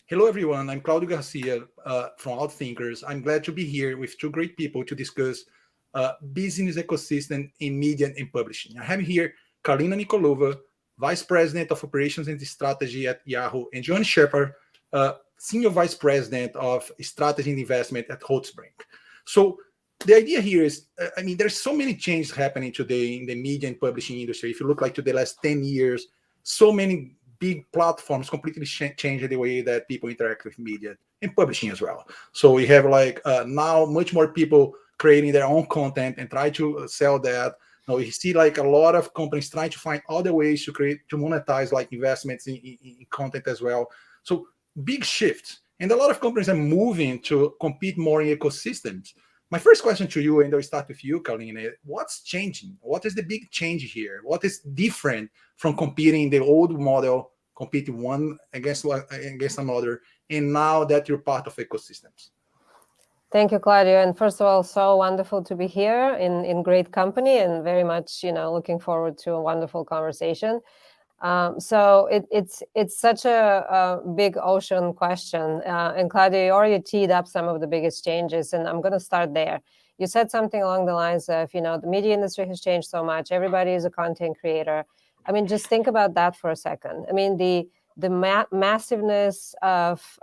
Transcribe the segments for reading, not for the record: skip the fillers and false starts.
Hello, everyone. I'm Claudio Garcia from Outthinkers. I'm glad to be here with two great people to discuss business ecosystem in media and publishing. I have here Kalina Nikolova, Vice President of Operations and Strategy at Yahoo, and Joanne Sheppard, Senior Vice President of Strategy and Investment at Holtzbrinck. So the idea here is, there's so many changes happening today in the media and publishing industry. If you look like to the last 10 years, so many big platforms completely changed the way that people interact with media and publishing as well. So we have now much more people creating their own content and try to sell that. Now we see like a lot of companies trying to find other ways to monetize like investments in content as well. So big shifts. And a lot of companies are moving to compete more in ecosystems. My first question to you, and I'll start with you, Kalina, what's changing? What is the big change here? What is different from competing in the old model, competing one against another, and now that you're part of ecosystems? Thank you, Claudio. And first of all, so wonderful to be here in great company, and very much, looking forward to a wonderful conversation. So it's such a big ocean question. And Claudio, you already teed up some of the biggest changes, and I'm going to start there. You said something along the lines of, the media industry has changed so much. Everybody is a content creator. Just think about that for a second. The massiveness of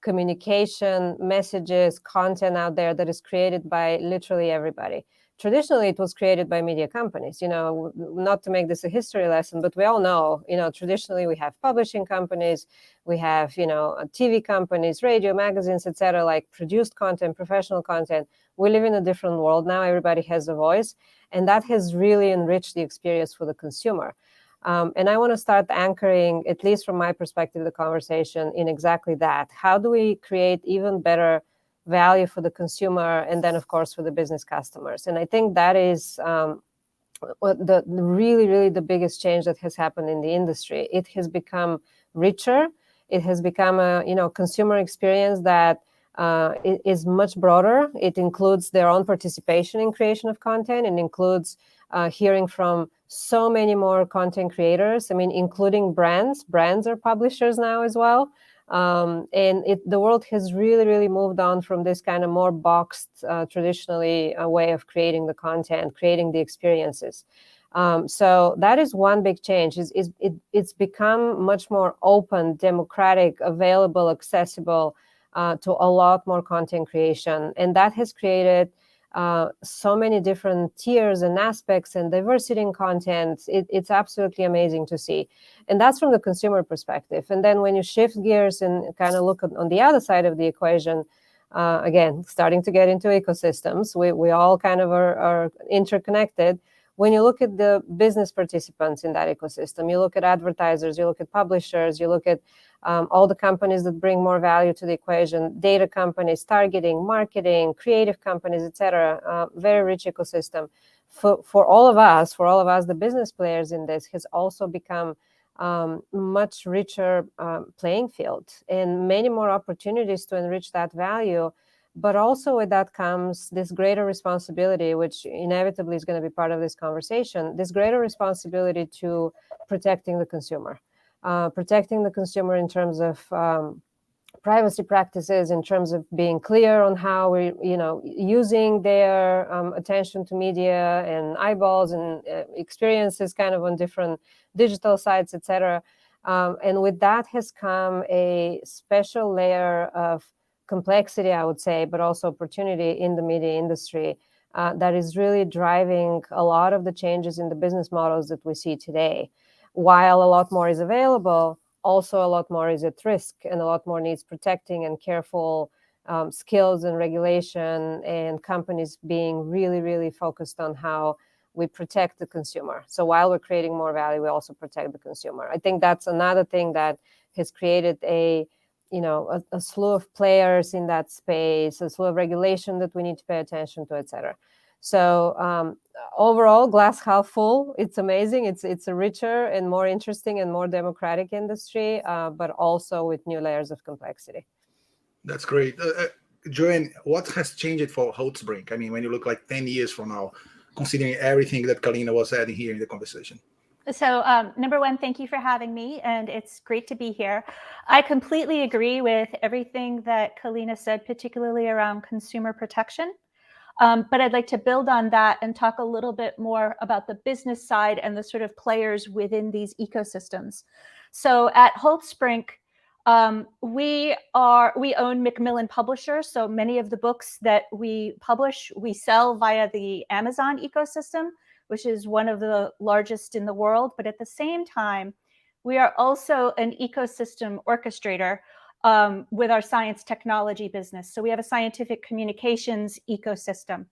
communication, messages, content out there that is created by literally everybody. Traditionally, it was created by media companies, not to make this a history lesson, but we all know, traditionally we have publishing companies, we have, TV companies, radio, magazines, etc., like produced content, professional content. We live in a different world now. Everybody has a voice, and that has really enriched the experience for the consumer. And I want to start anchoring, at least from my perspective, the conversation in exactly that. How do we create even better value for the consumer, and then of course for the business customers? And I think that is the really the biggest change that has happened in the industry. It has become richer. It has become a consumer experience that is much broader. It includes their own participation in creation of content, and includes hearing from so many more content creators, including brands. Brands are publishers now as well. And the world has really moved on from this kind of more boxed, traditionally a way of creating the content, creating the experiences. So that is one big change. It's become much more open, democratic, available, accessible to a lot more content creation. And that has created so many different tiers and aspects and diversity in content. It's absolutely amazing to see. And that's from the consumer perspective. And then when you shift gears and kind of look on the other side of the equation, again, starting to get into ecosystems, we all kind of are interconnected. When you look at the business participants in that ecosystem, you look at advertisers, you look at publishers, you look at all the companies that bring more value to the equation, data companies, targeting, marketing, creative companies, etc. Very rich ecosystem. For all of us, the business players in this has also become much richer playing field, and many more opportunities to enrich that value. But also with that comes this greater responsibility, which inevitably is going to be part of this conversation, this greater responsibility to protecting the consumer. Protecting the consumer in terms of privacy practices, in terms of being clear on how we're using their attention to media and eyeballs and experiences kind of on different digital sites, etc. And with that has come a special layer of complexity, I would say, but also opportunity in the media industry that is really driving a lot of the changes in the business models that we see today. While a lot more is available, also a lot more is at risk, and a lot more needs protecting and careful skills and regulation, and companies being really focused on how we protect the consumer. So while we're creating more value, we also protect the consumer. I think that's another thing that has created a slew of players in that space, a slew of regulation that we need to pay attention to, etc. So overall, glass half full. It's amazing. It's a richer and more interesting and more democratic industry, but also with new layers of complexity. That's great. Joanne, what has changed for Holtzbrinck? When you look like 10 years from now, considering everything that Kalina was adding here in the conversation. So number one, thank you for having me, and it's great to be here. I completely agree with everything that Kalina said, particularly around consumer protection. But I'd like to build on that and talk a little bit more about the business side and the sort of players within these ecosystems. So at Holtzbrinck, we own Macmillan Publishers. So many of the books that we publish, we sell via the Amazon ecosystem, which is one of the largest in the world. But at the same time, we are also an ecosystem orchestrator with our science technology business. So we have a scientific communications ecosystem.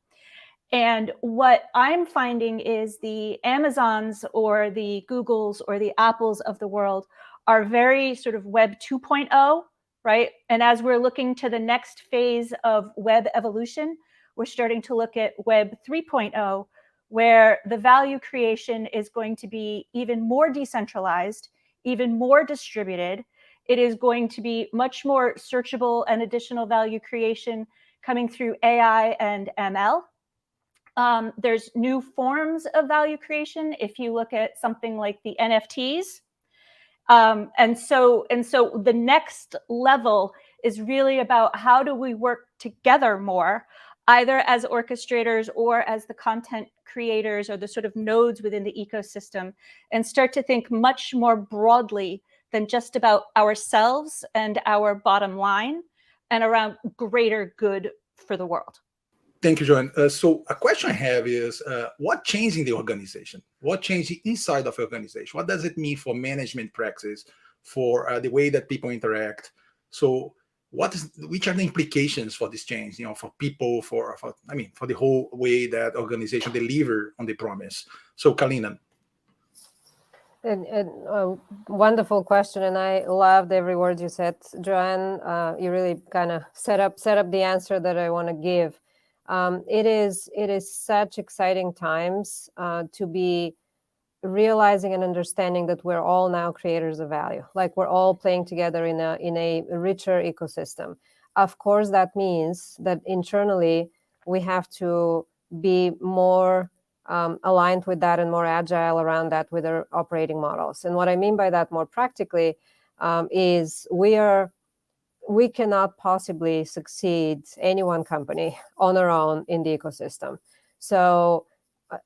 And what I'm finding is the Amazons or the Googles or the Apples of the world are very sort of Web 2.0, right? And as we're looking to the next phase of web evolution, we're starting to look at Web 3.0, where the value creation is going to be even more decentralized, even more distributed. It is going to be much more searchable and additional value creation coming through AI and ML. There's new forms of value creation if you look at something like the NFTs. And so the next level is really about how do we work together more, either as orchestrators or as the content creators or the sort of nodes within the ecosystem, and start to think much more broadly than just about ourselves and our bottom line and around greater good for the world. Thank you, Joanne. So a question I have is, what changed in the organization? What changed inside of the organization? What does it mean for management practice, for the way that people interact? So which are the implications for this change, for people, for the whole way that organization deliver on the promise? So Kalina. Wonderful question, and I loved every word you said, Joanne. You really kind of set up the answer that I want to give. It is such exciting times to be realizing and understanding that we're all now creators of value. Like we're all playing together in a richer ecosystem. Of course, that means that internally we have to be more aligned with that and more agile around that with our operating models. And what I mean by that more practically is we cannot possibly succeed, any one company, on our own in the ecosystem. So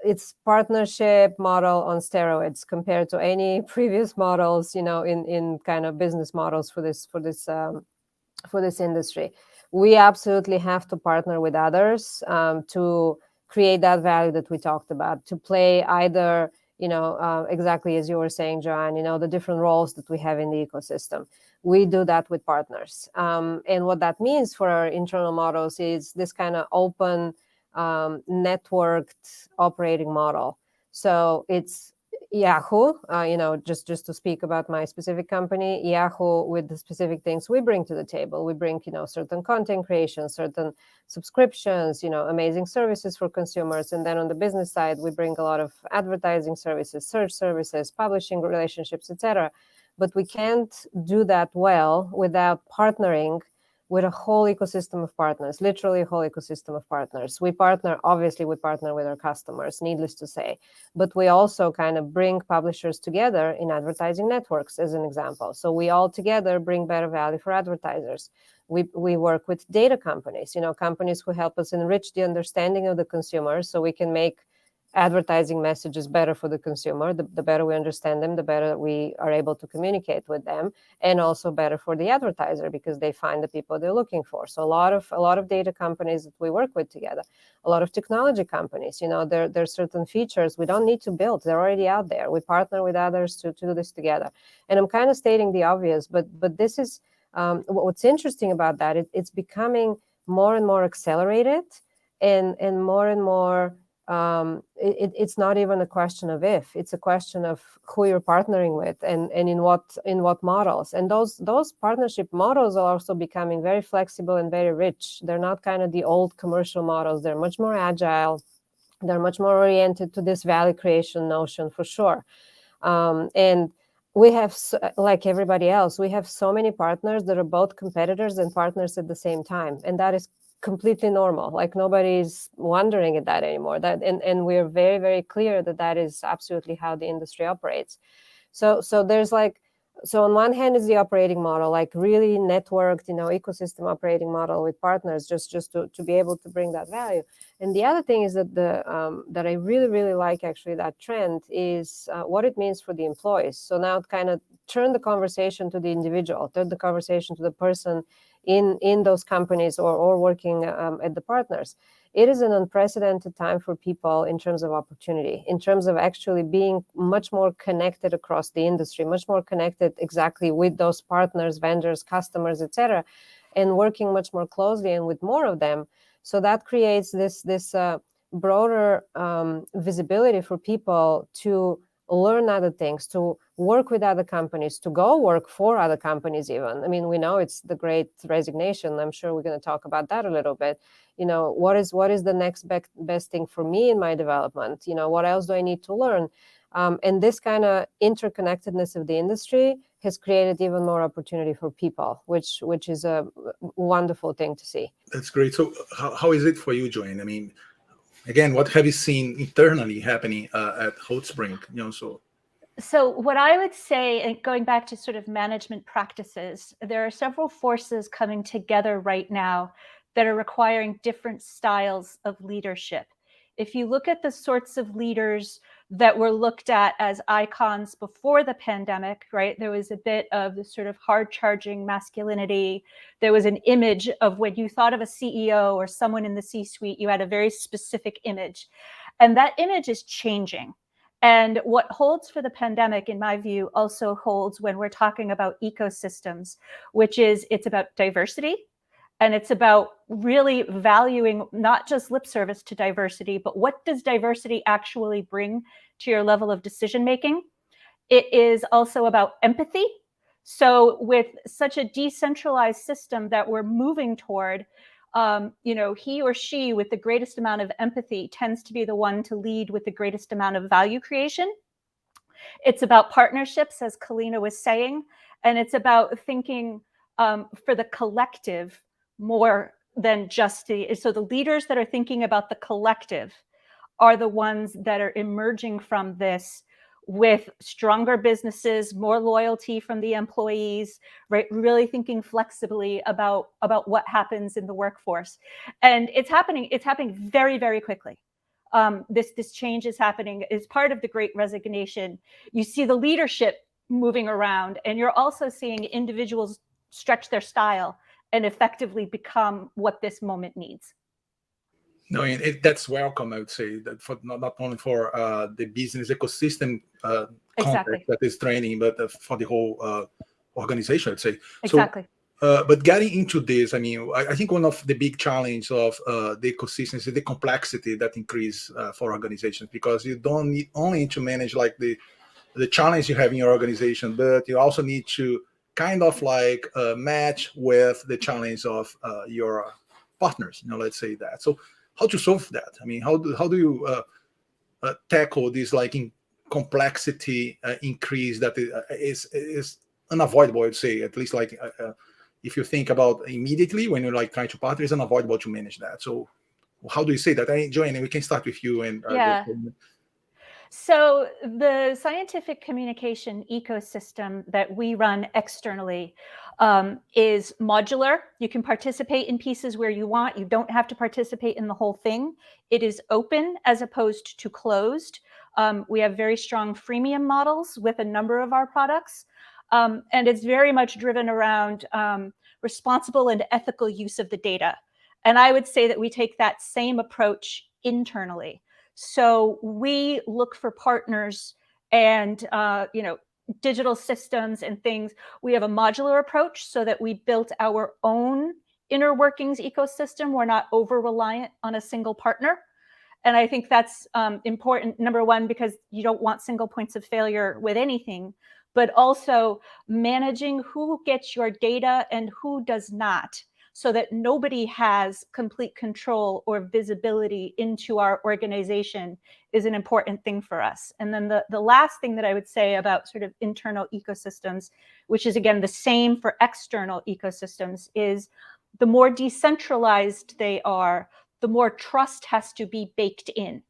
it's partnership model on steroids compared to any previous models, in kind of business models for this industry. We absolutely have to partner with others to create that value that we talked about, to play either, exactly as you were saying, Joanne, the different roles that we have in the ecosystem. We do that with partners. And what that means for our internal models is this kind of open, networked operating model. So it's Yahoo, just to speak about my specific company, Yahoo, with the specific things we bring to the table. We bring, certain content creation, certain subscriptions, amazing services for consumers. And then on the business side, we bring a lot of advertising services, search services, publishing relationships, etc. But we can't do that well without partnering with a whole ecosystem of partners, literally a whole ecosystem of partners. Obviously we partner with our customers, needless to say, but we also kind of bring publishers together in advertising networks, as an example. So we all together bring better value for advertisers. We work with data companies, companies who help us enrich the understanding of the consumer so we can make advertising messages better for the consumer. The better we understand them, the better we are able to communicate with them, and also better for the advertiser because they find the people they're looking for. So a lot of data companies that we work with together, a lot of technology companies, there's certain features we don't need to build. They're already out there. We partner with others to do this together. And I'm kind of stating the obvious, but this is what's interesting about that. It's becoming more and more accelerated and more it's not even a question of if, it's a question of who you're partnering with and in what models. And those partnership models are also becoming very flexible and very rich. They're not kind of the old commercial models. They're much more agile. They're much more oriented to this value creation notion for sure. And we have, like everybody else, we have so many partners that are both competitors and partners at the same time. And that is completely normal. Like nobody's wondering at that anymore. And we're very, very clear that that is absolutely how the industry operates. So there's like, so on one hand is the operating model, like really networked, ecosystem operating model with partners, just to be able to bring that value. And the other thing is that that I really, really like actually that trend is what it means for the employees. So now it kind of turn the conversation to the individual, turn the conversation to the person in those companies or working at the partners. It is an unprecedented time for people in terms of opportunity, in terms of actually being much more connected across the industry, much more connected exactly with those partners, vendors, customers, etc., and working much more closely and with more of them. So that creates this broader visibility for people to learn other things, to work with other companies, to go work for other companies even. I mean, we know it's the great resignation. I'm sure we're going to talk about that a little bit. What is the next best thing for me in my development? What else do I need to learn? And this kind of interconnectedness of the industry has created even more opportunity for people, which is a wonderful thing to see. That's great. So how is it for you, Joanne? I mean, again, what have you seen internally happening at Holtzbrinck? So what I would say, and going back to sort of management practices, there are several forces coming together right now that are requiring different styles of leadership. If you look at the sorts of leaders that were looked at as icons before the pandemic, right? There was a bit of the sort of hard-charging masculinity. There was an image of when you thought of a CEO or someone in the C-suite, you had a very specific image. And that image is changing. And what holds for the pandemic, in my view, also holds when we're talking about ecosystems, which is it's about diversity. And it's about really valuing not just lip service to diversity, but what does diversity actually bring to your level of decision making? It is also about empathy. So with such a decentralized system that we're moving toward, he or she with the greatest amount of empathy tends to be the one to lead with the greatest amount of value creation. It's about partnerships, as Kalina was saying, and it's about thinking for the collective more than just so the leaders that are thinking about the collective are the ones that are emerging from this with stronger businesses, more loyalty from the employees, right? Really thinking flexibly about what happens in the workforce. And it's happening very, very quickly. This change is happening as part of the Great Resignation. You see the leadership moving around, and you're also seeing individuals stretch their style and effectively become what this moment needs. No, that's welcome, I would say, that for not only for the business ecosystem context that is training, but for the whole organization, I'd say. Exactly. So, but getting into this, I mean, I think one of the big challenges of the ecosystem is the complexity that increase for organizations, because you don't need only to manage like the challenge you have in your organization, but you also need to kind of like match with the challenge of your partners, let's say that. So how to solve that? I mean, how do you tackle this like complexity increase that is unavoidable, I'd say, at least like if you think about immediately when you're like trying to partner, it's unavoidable to manage that. So how do you say that? Joanne, we can start with you. And yeah. So the scientific communication ecosystem that we run externally is modular. You can participate in pieces where you want. You don't have to participate in the whole thing. It is open as opposed to closed. We have very strong freemium models with a number of our products. And it's very much driven around responsible and ethical use of the data. And I would say that we take that same approach internally. So we look for partners and, digital systems and things. We have a modular approach so that we built our own inner workings ecosystem. We're not over-reliant on a single partner. And I think that's important, number one, because you don't want single points of failure with anything, but also managing who gets your data and who does not, so that nobody has complete control or visibility into our organization is an important thing for us. And then the last thing that I would say about sort of internal ecosystems, which is again the same for external ecosystems, is the more decentralized they are, the more trust has to be baked in.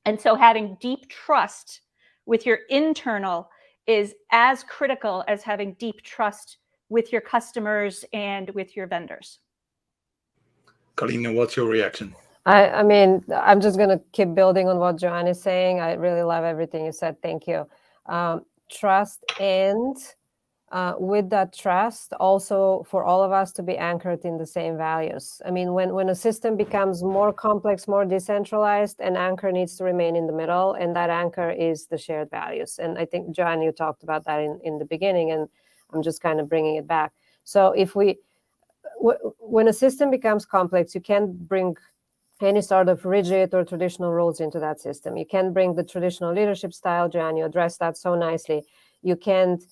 And so having deep trust with your internal is as critical as having deep trust with your customers and with your vendors. Kalina, what's your reaction? I mean, I'm just going to keep building on what Joanne is saying. I really love everything you said. Thank you. Trust, and with that trust, also for all of us to be anchored in the same values. I mean, when a system becomes more complex, more decentralized, an anchor needs to remain in the middle, and that anchor is the shared values. And I think, Joanne, you talked about that in the beginning, and I'm just kind of bringing it back. So if when a system becomes complex, you can't bring any sort of rigid or traditional rules into that system. You can't bring the traditional leadership style, Joanne, you addressed that so nicely. You can't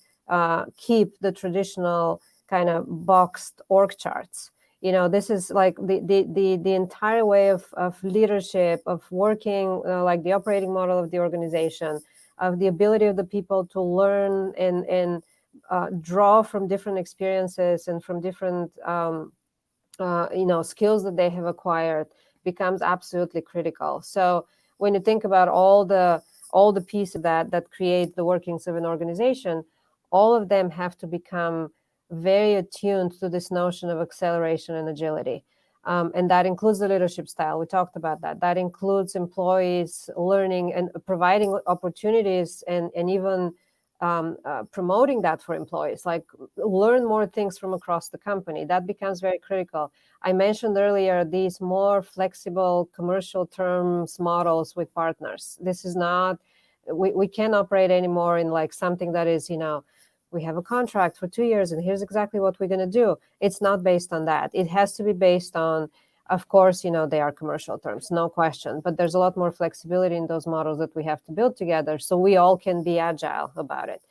keep the traditional kind of boxed org charts. This is like the entire way of leadership, of working, like the operating model of the organization, of the ability of the people to learn and draw from different experiences and from different skills that they have acquired becomes absolutely critical. So when you think about all the pieces that create the workings of an organization, all of them have to become very attuned to this notion of acceleration and agility. And that includes the leadership style. We talked about that. That includes employees learning and providing opportunities and even promoting that for employees, like learn more things from across the company. That becomes very critical. I mentioned earlier these more flexible commercial terms models with partners. This is not, we can't operate anymore in like something that is, we have a contract for 2 years and here's exactly what we're going to do. It's not based on that. It has to be based on, of course, they are commercial terms, no question, but there's a lot more flexibility in those models that we have to build together so we all can be agile about it.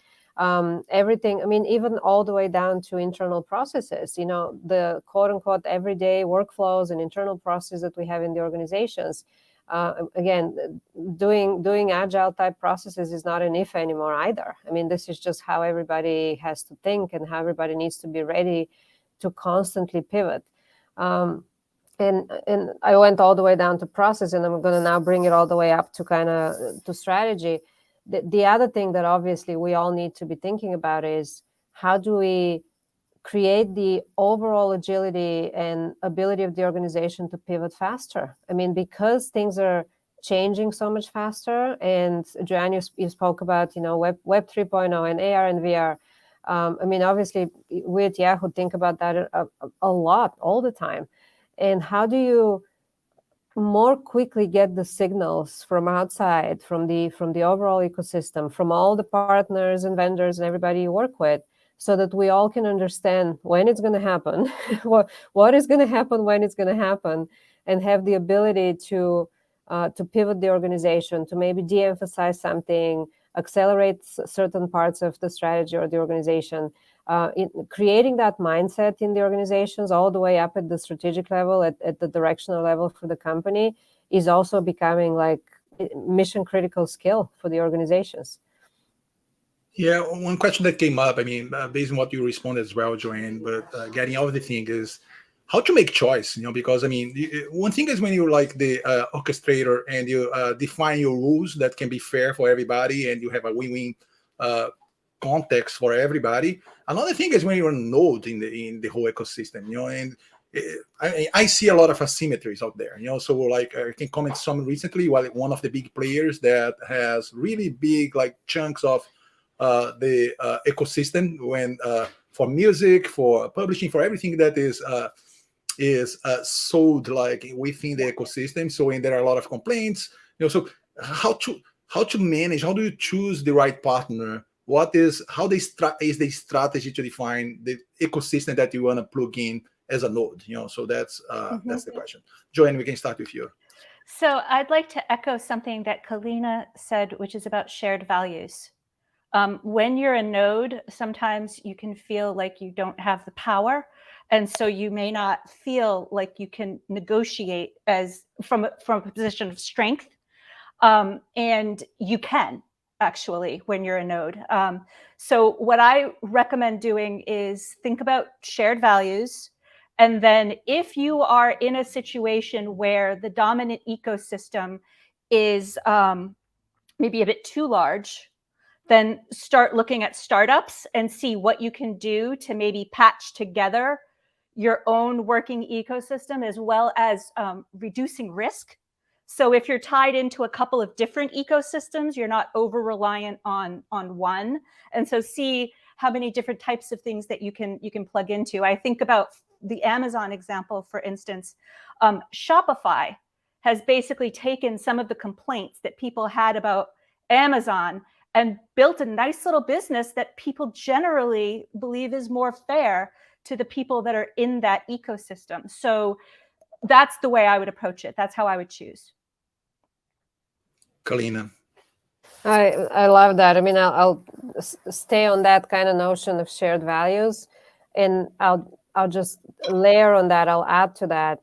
Everything, I mean, even all the way down to internal processes, the quote unquote everyday workflows and internal processes that we have in the organizations. Again, doing agile type processes is not an if anymore either. I mean, this is just how everybody has to think and how everybody needs to be ready to constantly pivot. And I went all the way down to process, and I'm going to now bring it all the way up to kind of to strategy. The other thing that obviously we all need to be thinking about is how do we create the overall agility and ability of the organization to pivot faster? I mean, because things are changing so much faster, and Joanne, you spoke about, Web 3.0 and AR and VR. I mean, obviously, we at Yahoo think about that a lot, all the time. And how do you more quickly get the signals from outside, from the overall ecosystem, from all the partners and vendors and everybody you work with, so that we all can understand when it's going to happen, what is going to happen when it's going to happen, and have the ability to pivot the organization, to maybe de-emphasize something, accelerate certain parts of the strategy or the organization. Creating that mindset in the organizations all the way up at the strategic level, at the directional level for the company, is also becoming like mission critical skill for the organizations. Yeah, one question that came up, I mean, based on what you responded as well, Joanne, but getting out of the thing is how to make choice, because I mean, one thing is when you're like the orchestrator and you define your rules that can be fair for everybody and you have a win-win context for everybody. Another thing is when you're a node in the whole ecosystem, and I see a lot of asymmetries out there, so like I can comment some recently, one of the big players that has really big like chunks of the ecosystem for music, for publishing, for everything that is sold like within the ecosystem. So when there are a lot of complaints, so how to manage, how do you choose the right partner? Is the strategy to define the ecosystem that you want to plug in as a node? So that's the question. Joanne, we can start with you. So I'd like to echo something that Kalina said, which is about shared values. When you're a node, sometimes you can feel like you don't have the power. And so you may not feel like you can negotiate from a position of strength. And you can actually when you're a node. So what I recommend doing is think about shared values And then if you are in a situation where the dominant ecosystem is maybe a bit too large, then start looking at startups and see what you can do to maybe patch together your own working ecosystem, as well as reducing risk. So if you're tied into a couple of different ecosystems, you're not over reliant on one. And so see how many different types of things that you can plug into. I think about the Amazon example, for instance. Shopify has basically taken some of the complaints that people had about Amazon and built a nice little business that people generally believe is more fair to the people that are in that ecosystem. So that's the way I would approach it. That's how I would choose. Kalina. I love that. I mean, I'll stay on that kind of notion of shared values, and I'll just layer on that. I'll add to that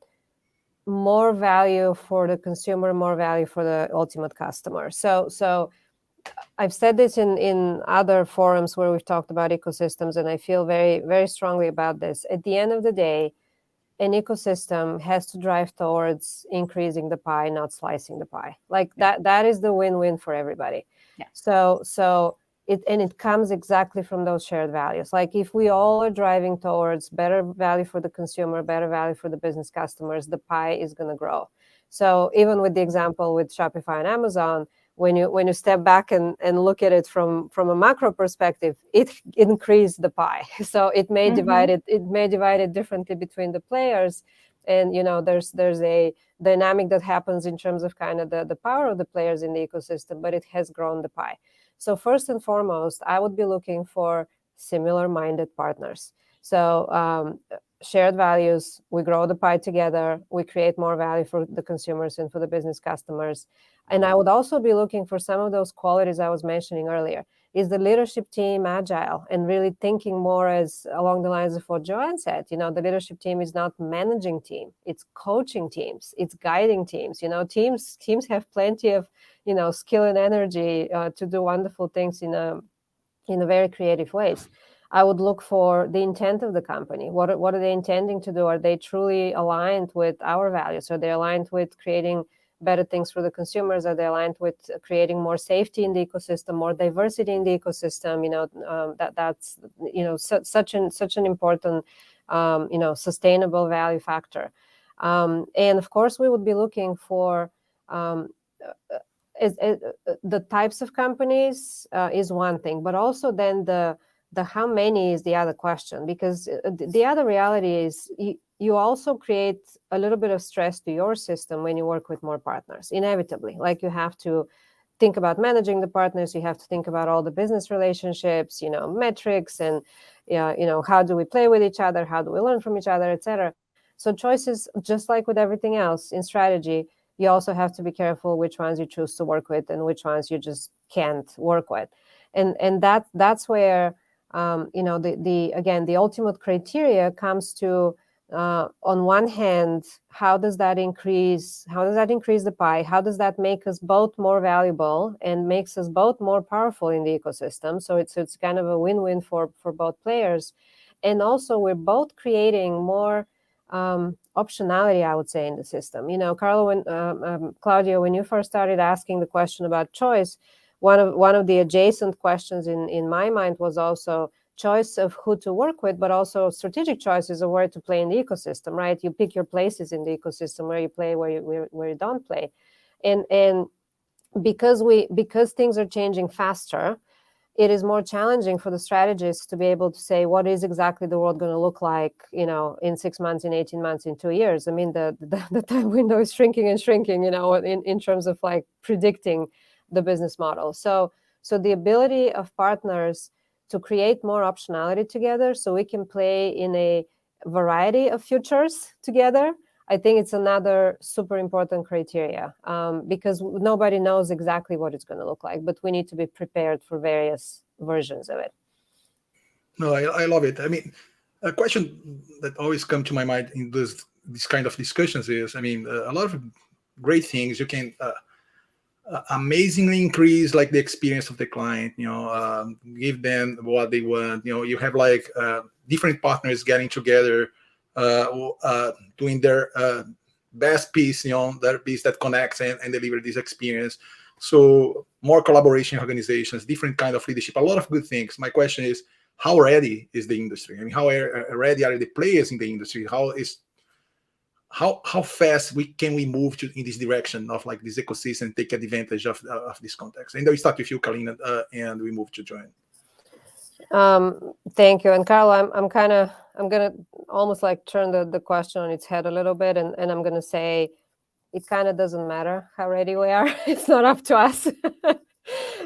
more value for the consumer, more value for the ultimate customer. So I've said this in other forums where we've talked about ecosystems, and I feel very, very strongly about this. At the end of the day, an ecosystem has to drive towards increasing the pie, not slicing the pie. Like that is the win-win for everybody. Yeah. So it comes exactly from those shared values. Like if we all are driving towards better value for the consumer, better value for the business customers, the pie is going to grow. So even with the example with Shopify and Amazon, when you step back and look at it from a macro perspective, it increased the pie. So it may divide it differently between the players, and there's a dynamic that happens in terms of kind of the power of the players in the ecosystem, but it has grown the pie. So first and foremost, I would be looking for similar-minded partners. So shared values, we grow the pie together, we create more value for the consumers and for the business customers. And I would also be looking for some of those qualities I was mentioning earlier. Is the leadership team agile and really thinking more as along the lines of what Joanne said? The leadership team is not managing team, it's coaching teams, it's guiding teams. Teams have plenty of skill and energy to do wonderful things in a very creative ways. I would look for the intent of the company. What are they intending to do? Are they truly aligned with our values? Are they aligned with creating better things for the consumers? Are they aligned with creating more safety in the ecosystem, more diversity in the ecosystem? That's such an important sustainable value factor. And of course, we would be looking for the types of companies is one thing, but also then the how many is the other question, because the other reality is you also create a little bit of stress to your system when you work with more partners, inevitably. Like you have to think about managing the partners, you have to think about all the business relationships, metrics, and how do we play with each other, how do we learn from each other, etc. So choices, just like with everything else in strategy, you also have to be careful which ones you choose to work with and which ones you just can't work with. And that's where the ultimate criteria comes to on one hand, how does that increase the pie? How does that make us both more valuable and makes us both more powerful in the ecosystem? So it's kind of a win-win for both players. And also we're both creating more optionality, I would say, in the system. Claudio, when you first started asking the question about choice, one of the adjacent questions in my mind was also choice of who to work with, but also strategic choices of where to play in the ecosystem, right? You pick your places in the ecosystem, where you play, where you don't play. And because things are changing faster, it is more challenging for the strategists to be able to say what is exactly the world going to look like, in 6 months, in 18 months, in 2 years. I mean, the time window is shrinking and shrinking, in terms of like predicting the business model. So the ability of partners to create more optionality together, so we can play in a variety of futures together, I think it's another super important criteria, because nobody knows exactly what it's going to look like, but we need to be prepared for various versions of it. No, I love it. I mean, a question that always comes to my mind in this kind of discussions is, a lot of great things you can amazingly increase like the experience of the client, give them what they want. You have like different partners getting together doing their best piece, their piece that connects and deliver this experience. So more collaboration organizations, different kind of leadership, a lot of good things. My question is, how ready is the industry? I mean, how ready are the players in the industry? How fast can we move in this direction of like this ecosystem, take advantage of this context? And I'll start with you, Kalina, and we move to Joanne. Thank you. And Carlo, I'm gonna almost like turn the question on its head a little bit, and I'm gonna say it kind of doesn't matter how ready we are. It's not up to us.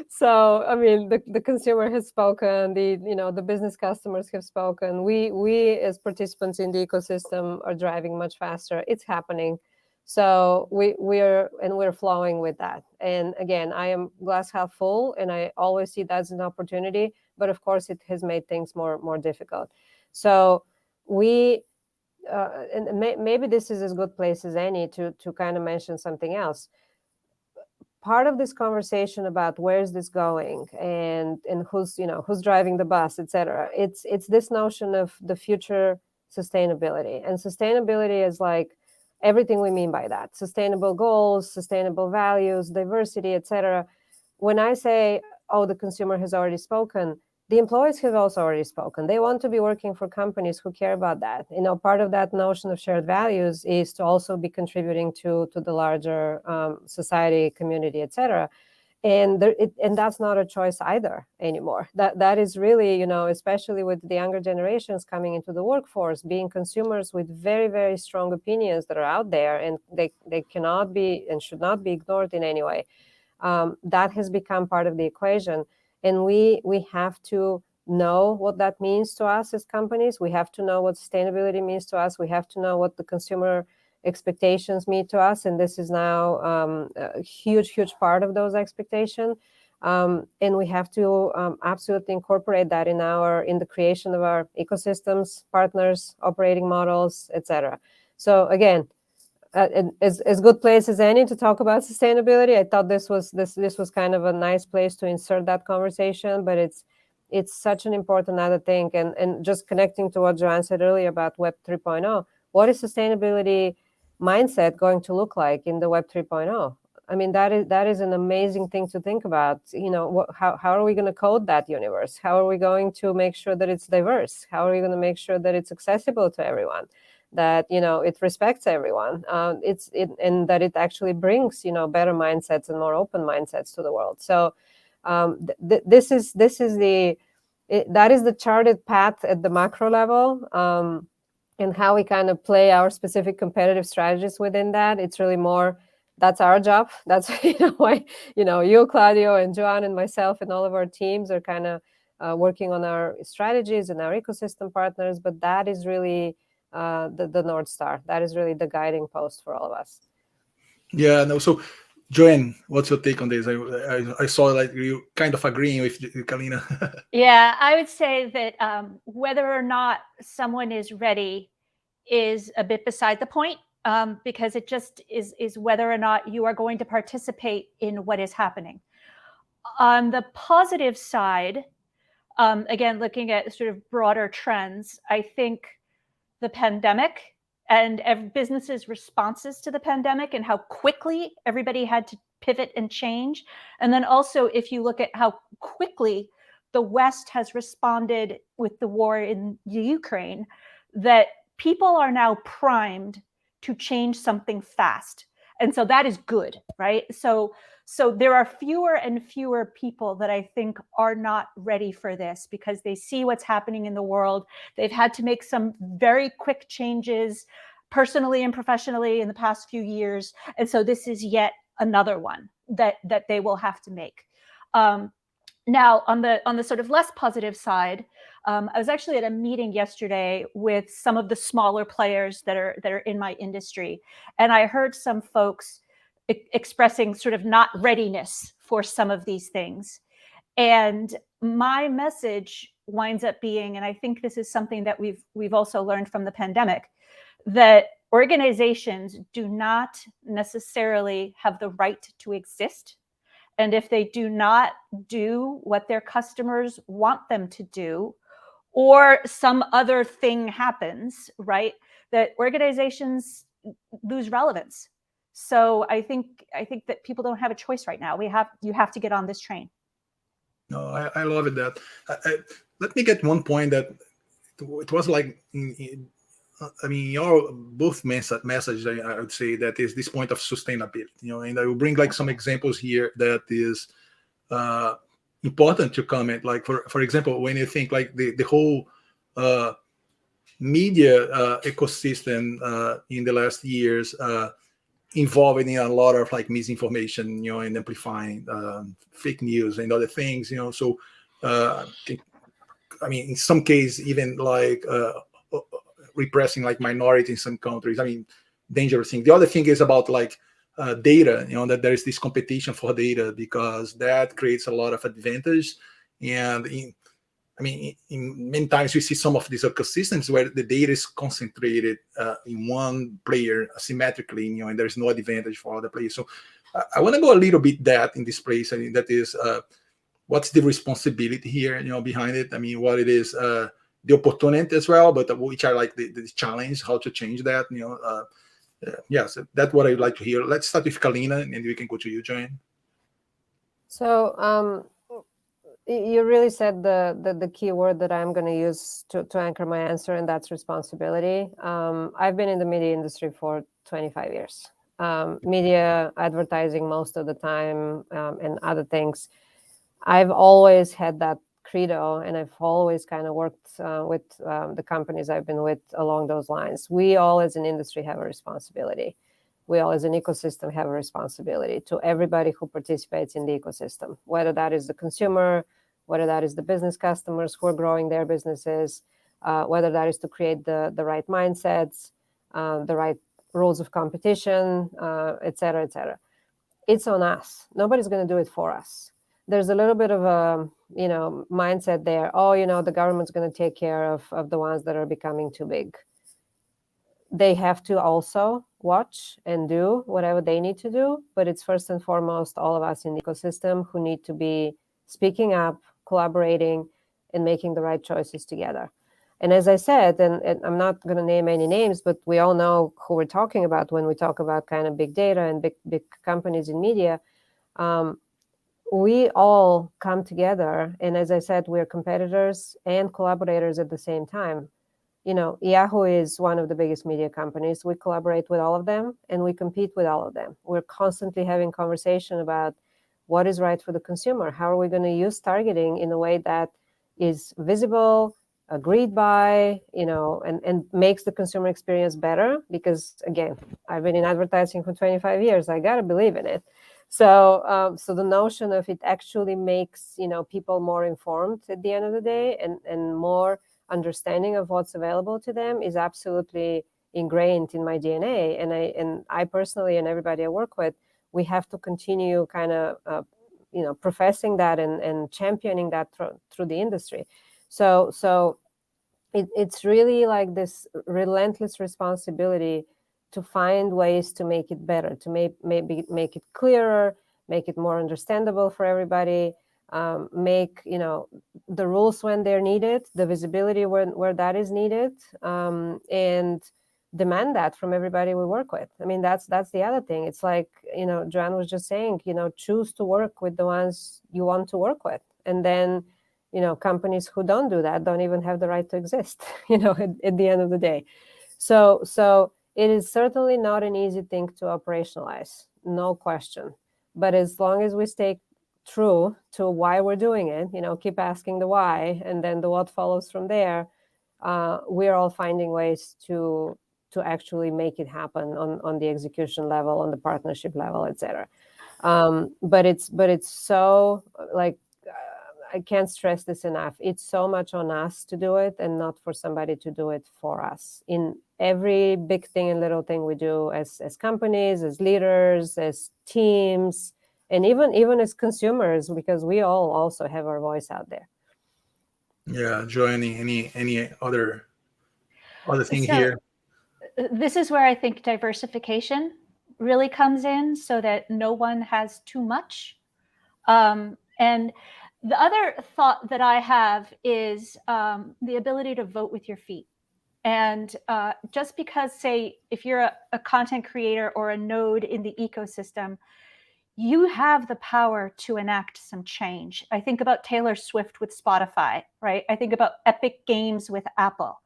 So I mean, the consumer has spoken, the business customers have spoken. We as participants in the ecosystem are driving much faster. It's happening. So we're flowing with that. And again, I am glass half full, and I always see that as an opportunity. But of course, it has made things more difficult. So and maybe this is as good place as any to kind of mention something else. Part of this conversation about where is this going and who's driving the bus, etc. It's this notion of the future sustainability, and sustainability is like everything we mean by that: sustainable goals, sustainable values, diversity, etc. When I say, oh, the consumer has already spoken, the employees have also already spoken. They want to be working for companies who care about that. Part of that notion of shared values is to also be contributing to the larger society, community, etc. And that's not a choice either anymore. That is really, especially with the younger generations coming into the workforce, being consumers with very, very strong opinions that are out there, and they cannot be and should not be ignored in any way. That has become part of the equation. And we have to know what that means to us as companies. We have to know what sustainability means to us. We have to know what the consumer expectations mean to us. And this is now a huge part of those expectations. And we have to absolutely incorporate that in the creation of our ecosystems, partners, operating models, etc. So again, as good place as any to talk about sustainability. I thought this was kind of a nice place to insert that conversation, but it's such an important other thing. And just connecting to what Joanne said earlier about Web 3.0, what is sustainability mindset going to look like in the Web 3.0? I mean, that is an amazing thing to think about. How are we going to code that universe? How are we going to make sure that it's diverse? How are we going to make sure that it's accessible to everyone? That it respects everyone, and that it actually brings better mindsets and more open mindsets to the world. So that is the charted path at the macro level, and how we kind of play our specific competitive strategies within that. It's really more, that's our job. That's why you, Claudio, and Joanne, and myself, and all of our teams are kind of working on our strategies and our ecosystem partners. But that is really the North Star. That is really the guiding post for all of us. Yeah, no. So, Joanne, what's your take on this? I saw like you kind of agreeing with Kalina. Yeah, I would say that whether or not someone is ready is a bit beside the point, because it just is whether or not you are going to participate in what is happening. On the positive side, again, looking at sort of broader trends, I think the pandemic and businesses' responses to the pandemic and how quickly everybody had to pivot and change. And then also, if you look at how quickly the West has responded with the war in Ukraine, that people are now primed to change something fast. And so that is good, right? So there are fewer and fewer people that I think are not ready for this, because they see what's happening in the world. They've had to make some very quick changes personally and professionally in the past few years. And so this is yet another one that they will have to make. Now, on the sort of less positive side, I was actually at a meeting yesterday with some of the smaller players that are in my industry, and I heard some folks expressing sort of not readiness for some of these things. And my message winds up being, and I think this is something that we've also learned from the pandemic, that organizations do not necessarily have the right to exist. And if they do not do what their customers want them to do, or some other thing happens, right, that organizations lose relevance. So I think that people don't have a choice right now. You have to get on this train. No, I love it. That let me get one point that it was like I mean, your both messages, I would say, that is this point of sustainability, and I will bring like some examples here that is important to comment. Like for example, when you think like the whole media ecosystem in the last years involved in a lot of like misinformation, and amplifying fake news and other things, so I mean, in some cases, even like repressing like minorities in some countries. I mean, dangerous thing. The other thing is about like data, that there is this competition for data, because that creates a lot of advantage. And in many times we see some of these ecosystems where the data is concentrated in one player asymmetrically, and there's no advantage for other players. So I want to go a little bit that in this place. I mean, that is what's the responsibility here, behind it. I mean, what it is, the opportunity as well, but which are like the challenge, how to change that, yes, that's what I'd like to hear. Let's start with Kalina, and we can go to you, Joanne. So you really said the key word that I'm going to use to anchor my answer, and that's responsibility. I've been in the media industry for 25 years. Media, advertising most of the time, and other things. I've always had that credo, and I've always kind of worked with the companies I've been with along those lines. We all as an industry have a responsibility. We all as an ecosystem have a responsibility to everybody who participates in the ecosystem, whether that is the consumer, whether that is the business customers who are growing their businesses, whether that is to create the right mindsets, the right rules of competition, et cetera, et cetera. It's on us. Nobody's going to do it for us. There's a little bit of a mindset there. Oh, the government's going to take care of the ones that are becoming too big. They have to also watch and do whatever they need to do, but it's first and foremost all of us in the ecosystem who need to be speaking up, collaborating, and making the right choices together. And as I said, and I'm not going to name any names, but we all know who we're talking about when we talk about kind of big data and big companies in media. We all come together, and as I said, we're competitors and collaborators at the same time. Yahoo is one of the biggest media companies. We collaborate with all of them, and we compete with all of them. We're constantly having conversation about what is right for the consumer. How are we going to use targeting in a way that is visible, agreed by, and makes the consumer experience better? Because again, I've been in advertising for 25 years. I got to believe in it. So the notion of it actually makes, people more informed at the end of the day, and more understanding of what's available to them is absolutely ingrained in my DNA. And I personally, and everybody I work with, we have to continue kind of, professing that and championing that through the industry. So it's really like this relentless responsibility to find ways to make it better, to maybe make it clearer, make it more understandable for everybody, make the rules when they're needed, the visibility where that is needed, and demand that from everybody we work with. I mean, that's the other thing. It's like, Joanne was just saying, choose to work with the ones you want to work with. And then, companies who don't do that don't even have the right to exist, at the end of the day. So it is certainly not an easy thing to operationalize, no question. But as long as we stay true to why we're doing it, keep asking the why, and then the what follows from there, we're all finding ways to actually make it happen on the execution level, on the partnership level, et cetera. But it's so, like, I can't stress this enough. It's so much on us to do it, and not for somebody to do it for us. In every big thing and little thing we do as companies, as leaders, as teams, and even as consumers, because we all also have our voice out there. Yeah, Joanne, any other thing here? This is where I think diversification really comes in, so that no one has too much. And the other thought that I have is the ability to vote with your feet. And just because, say, if you're a content creator or a node in the ecosystem, you have the power to enact some change. I think about Taylor Swift with Spotify, right? I think about Epic Games with Apple.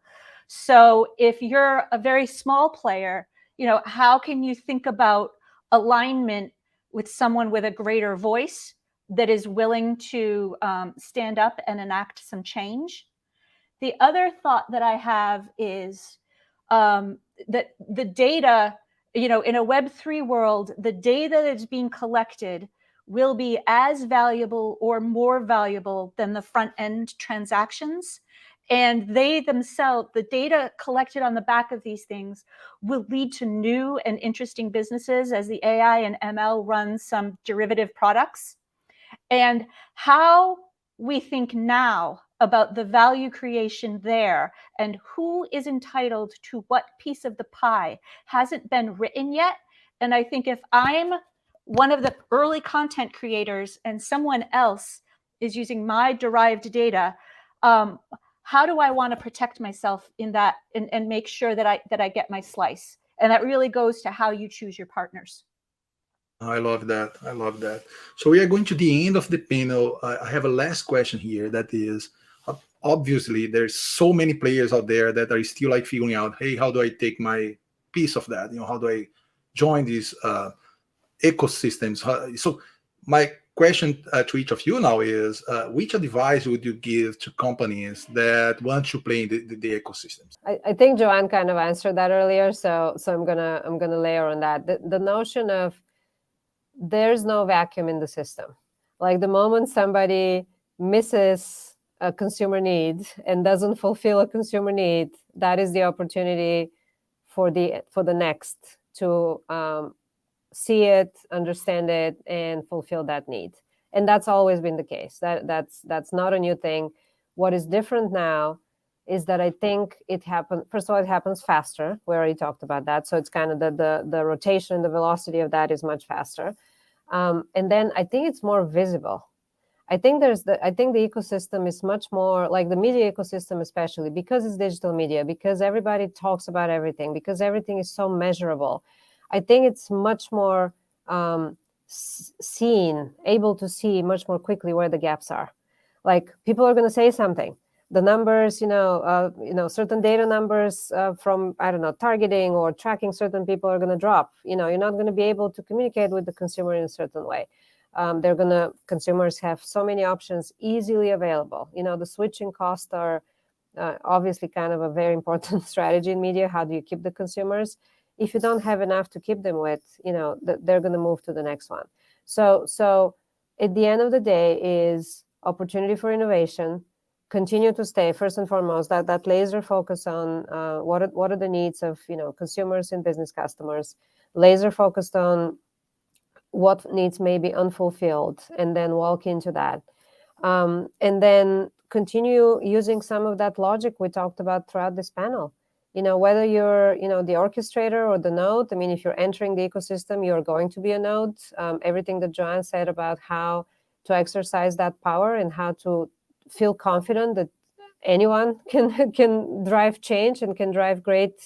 So if you're a very small player, how can you think about alignment with someone with a greater voice that is willing to stand up and enact some change? The other thought that I have is that the data, in a Web3 world, the data that's being collected will be as valuable or more valuable than the front end transactions. And they themselves, the data collected on the back of these things will lead to new and interesting businesses as the AI and ML run some derivative products. And how we think now about the value creation there and who is entitled to what piece of the pie hasn't been written yet. And I think if I'm one of the early content creators and someone else is using my derived data, how do I want to protect myself in that and make sure that I get my slice? And that really goes to how you choose your partners. I love that. I love that. So we are going to the end of the panel. I have a last question here. That is, obviously, there's so many players out there that are still like figuring out, hey, how do I take my piece of that? How do I join these ecosystems? So my question to each of you now is, which advice would you give to companies that want to play in the ecosystems? I think Joanne kind of answered that earlier, so I'm gonna layer on that. The notion of there's no vacuum in the system. Like the moment somebody misses a consumer need and doesn't fulfill a consumer need, that is the opportunity for the next to see it, understand it, and fulfill that need. And that's always been the case. That's not a new thing. What is different now is that I think it happens. First of all, it happens faster. We already talked about that. So it's kind of the rotation, the velocity of that is much faster. And then I think it's more visible. I think the ecosystem is much more like the media ecosystem, especially because it's digital media, because everybody talks about everything, because everything is so measurable. I think it's much more able to see much more quickly where the gaps are. Like people are going to say something. The numbers, certain data numbers from, I don't know, targeting or tracking certain people are going to drop. You're not going to be able to communicate with the consumer in a certain way. Consumers have so many options easily available. The switching costs are obviously kind of a very important strategy in media. How do you keep the consumers? If you don't have enough to keep them with, they're going to move to the next one. So at the end of the day is opportunity for innovation. Continue to stay first and foremost that laser focus on what are the needs of consumers and business customers. Laser focused on what needs may be unfulfilled, and then walk into that, and then continue using some of that logic we talked about throughout this panel. Whether you're the orchestrator or the node. I mean, if you're entering the ecosystem, you're going to be a node. Everything that Joanne said about how to exercise that power and how to feel confident that anyone can drive change and can drive great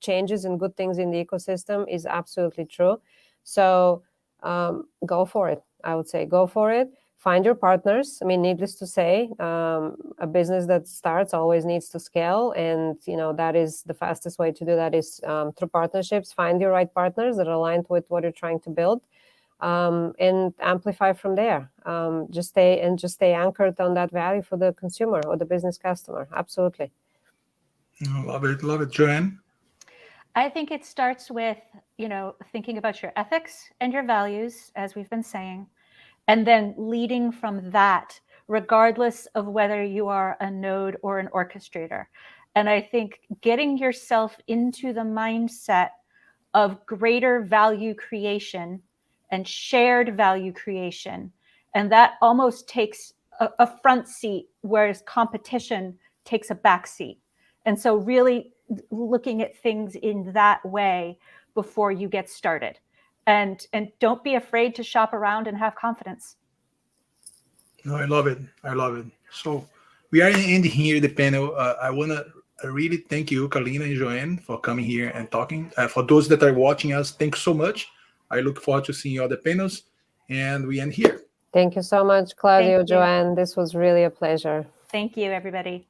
changes and good things in the ecosystem is absolutely true. So go for it. I would say go for it. Find your partners. I mean, needless to say, a business that starts always needs to scale, and that is the fastest way to do that is through partnerships. Find your right partners that are aligned with what you're trying to build. And amplify from there. Just stay anchored on that value for the consumer or the business customer. Absolutely. Love it, Joanne. I think it starts with thinking about your ethics and your values, as we've been saying, and then leading from that, regardless of whether you are a node or an orchestrator. And I think getting yourself into the mindset of greater value creation and shared value creation. And that almost takes a front seat, whereas competition takes a back seat. And so really looking at things in that way before you get started. And don't be afraid to shop around and have confidence. No, I love it. So we are ending here the panel. I want to I really thank you, Kalina and Joanne, for coming here and talking. For those that are watching us, thanks so much. I look forward to seeing other panels, and we end here. Thank you so much, Claudio, Thank you. Joanne. This was really a pleasure. Thank you, everybody.